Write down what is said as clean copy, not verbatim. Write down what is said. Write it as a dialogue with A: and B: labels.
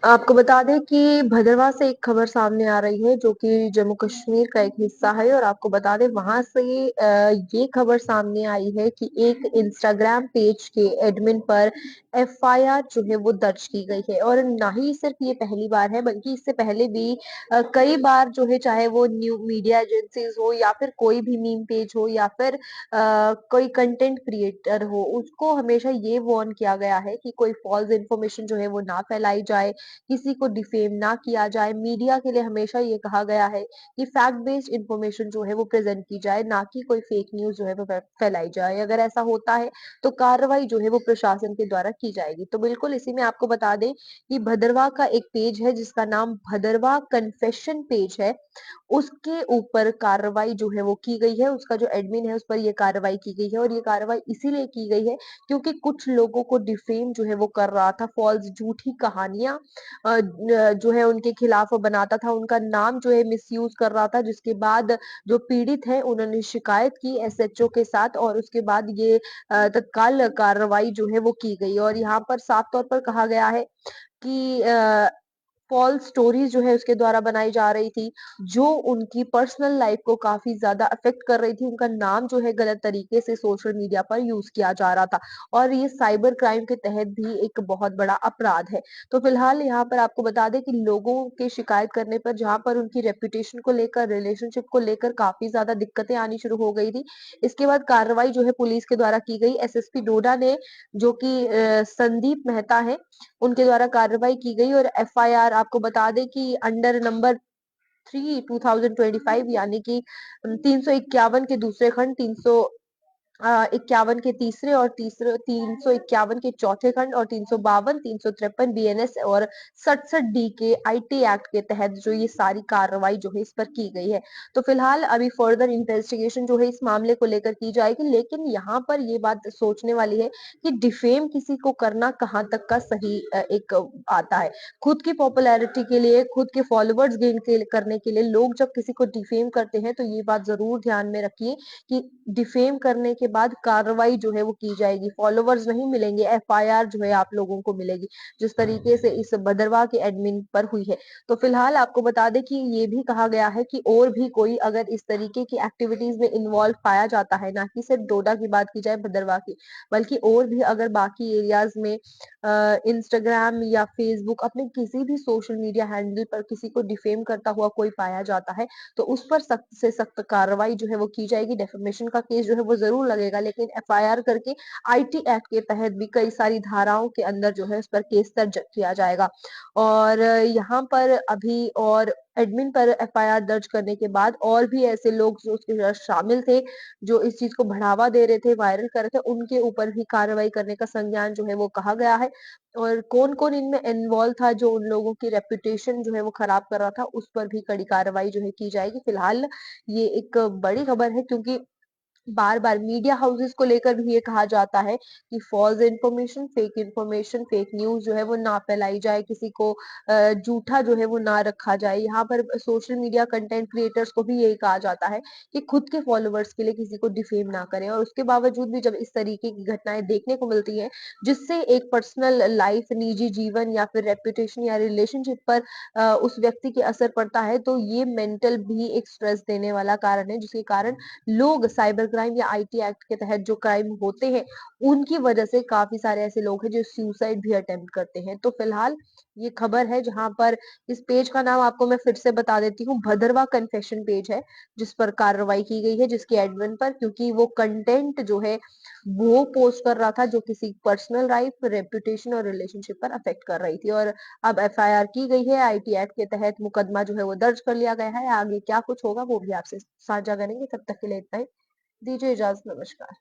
A: आपको बता दें कि भदरवाह से एक खबर सामने आ रही है जो कि जम्मू कश्मीर का एक हिस्सा है और आपको बता दें वहां से ये खबर सामने आई है कि एक इंस्टाग्राम पेज के एडमिन पर एफआईआर जो है वो दर्ज की गई है और ना ही सिर्फ ये पहली बार है बल्कि इससे पहले भी कई बार जो है चाहे वो न्यू मीडिया एजेंसीज हो या फिर कोई भी मीम पेज हो या फिर कोई कंटेंट क्रिएटर हो उसको हमेशा ये वार्न किया गया है कि कोई फॉल्स इन्फॉर्मेशन जो है वो ना फैलाई जाए, किसी को डिफेम ना किया जाए। मीडिया के लिए हमेशा ये कहा गया है कि फैक्ट बेस्ड इंफॉर्मेशन जो है वो प्रेजेंट की जाए, ना कि कोई फेक न्यूज जो है वो फैलाई जाए। अगर ऐसा होता है तो कार्रवाई जो है वो प्रशासन के द्वारा की जाएगी। तो बिल्कुल इसी में आपको बता दें कि भदरवाह का एक पेज है जिसका नाम भदरवाह कन्फेशन पेज है। उसके ऊपर कार्रवाई जो है वो की गई है, उसका जो एडमिन है उस पर ये कार्रवाई की गई है और ये कार्रवाई इसीलिए की गई है क्योंकि कुछ लोगों को डिफेम जो है वो कर रहा था, फॉल्स झूठी कहानियां जो है उनके खिलाफ बनाता था, उनका नाम जो है मिसयूज कर रहा था, जिसके बाद जो पीड़ित है उन्होंने शिकायत की एसएचओ के साथ और उसके बाद ये तत्काल कार्रवाई जो है वो की गई और यहाँ पर साफ तौर पर कहा गया है कि फॉल्स स्टोरीज जो है उसके द्वारा बनाई जा रही थी, जो उनकी पर्सनल लाइफ को काफ़ी ज़्यादा अफ़ेक्ट कर रही थी। उनका नाम जो है गलत तरीके से सोशल मीडिया पर यूज़ किया जा रहा था और ये साइबर क्राइम के तहत भी एक बहुत बड़ा अपराध है। तो फिलहाल यहाँ पर आपको बता दें कि लोगों के शिकायत करने पर जहाँ पर उनकी रेपुटेशन को लेकर, रिलेशनशिप को लेकर काफ़ी ज़्यादा दिक्कतें आनी शुरू हो गई थी। इसके बाद कार्रवाई जो है पुलिस के द्वारा की गई। एसएसपी डोडा ने जो कि संदीप मेहता हैं उनके द्वारा कार्रवाई की गई और एफआईआर आपको बता दें कि अंडर नंबर 3 2025 यानी कि 351 के दूसरे खंड 351 के तीसरे और तीसरे 351 के चौथे खंड और 352 353 बीएनएस और 67 डी के आईटी एक्ट के तहत जो ये सारी कार्रवाई जो है इस पर की गई है। तो फिलहाल अभी फर्दर इन्वेस्टिगेशन जो है इस मामले को लेकर की जाएगी, लेकिन यहाँ पर ये बात सोचने वाली है कि डिफेम किसी को करना कहाँ तक का सही एक आता है। खुद की पॉपुलैरिटी के लिए, खुद के फॉलोवर्स गेन करने के लिए लोग जब किसी को डिफेम करते हैं तो ये बात जरूर ध्यान में रखिए कि डिफेम करने के बाद कार्रवाई जो है वो की जाएगी, फॉलोवर्स नहीं मिलेंगे, एफआईआर जो है आप लोगों को मिलेगी, जिस तरीके से इस भदरवाह के एडमिन पर हुई है। तो फिलहाल आपको बता दें कि ये भी कहा गया है कि और भी कोई अगर इस तरीके की एक्टिविटीज में इन्वॉल्व पाया जाता है, ना कि सिर्फ डोडा की बात की जाए भदरवाह की, बल्कि और भी अगर बाकी एरियाज में इंस्टाग्राम या फेसबुक अपने किसी भी सोशल मीडिया हैंडल पर किसी को डिफेम करता हुआ कोई पाया जाता है तो उस पर सख्त से सख्त कार्रवाई जो है वो की जाएगी। डेफेमेशन का केस जो है वो जरूर लगेगा, लेकिन एफआईआर करके आईटी एक्ट के तहत भी कई सारी धाराओं के अंदर जो है उस पर केस दर्ज किया जाएगा। और यहाँ पर अभी और एडमिन पर एफआईआर दर्ज करने के बाद और भी ऐसे लोग जो उसके साथ शामिल थे, जो इस चीज को बढ़ावा दे रहे थे, वायरल कर रहे थे, उनके ऊपर भी कार्रवाई करने का संज्ञान जो है वो कहा गया है। और कौन-कौन इनमें इन्वॉल्व था, जो उन लोगों की रेपुटेशन जो है वो खराब कर रहा था, उस पर भी कड़ी कार्रवाई जो है की जाएगी। फिलहाल ये एक बड़ी खबर है क्योंकि बार-बार मीडिया हाउसेस को लेकर भी ये कहा जाता है कि फॉल्स इन्फॉर्मेशन, फेक न्यूज़ जो है वो ना फैलाई जाए, किसी को झूठा जो है वो ना रखा जाए। यहाँ पर सोशल मीडिया कंटेंट क्रिएटर्स को भी यही कहा जाता है कि खुद के फॉलोवर्स के लिए किसी को डिफेम ना करें और उसके बावजूद भी जब इस तरीके की घटनाएँ देखने को मिलती हैं, जिससे एक पर्सनल लाइफ, निजी जीवन या फिर रेपुटेशन या रिलेशनशिप पर उस व्यक्ति के असर पड़ता है, तो ये मेंटल भी एक स्ट्रेस देने वाला कारण है, जिसके कारण लोग साइबर क्राइम या आईटी एक्ट के तहत जो क्राइम होते हैं, उनकी वजह से काफ़ी सारे ऐसे लोग हैं जो सुसाइड भी अटेम्प्ट करते हैं। तो फिलहाल ये खबर है जहाँ पर इस पेज का नाम आपको मैं फिर से बता देती हूँ, भदरवा कन्फेशन पेज है, जिस पर कार्रवाई की गई है, जिसके एडमिन पर, क्योंकि वो कंटेंट जो है वो पोस्ट कर रहा था जो किसी पर्सनल लाइफ, रेपुटेशन और रिलेशनशिप पर अफेक्ट कर रही थी और अब एफआईआर की गई है, आईटी एक्ट के तहत मुकदमा जो है वो दर्ज कर लिया गया है। आगे क्या कुछ होगा वो भी आपसे साझा करेंगे। तब तक के लिए इतना ही। दीजिए इजाजत, नमस्कार।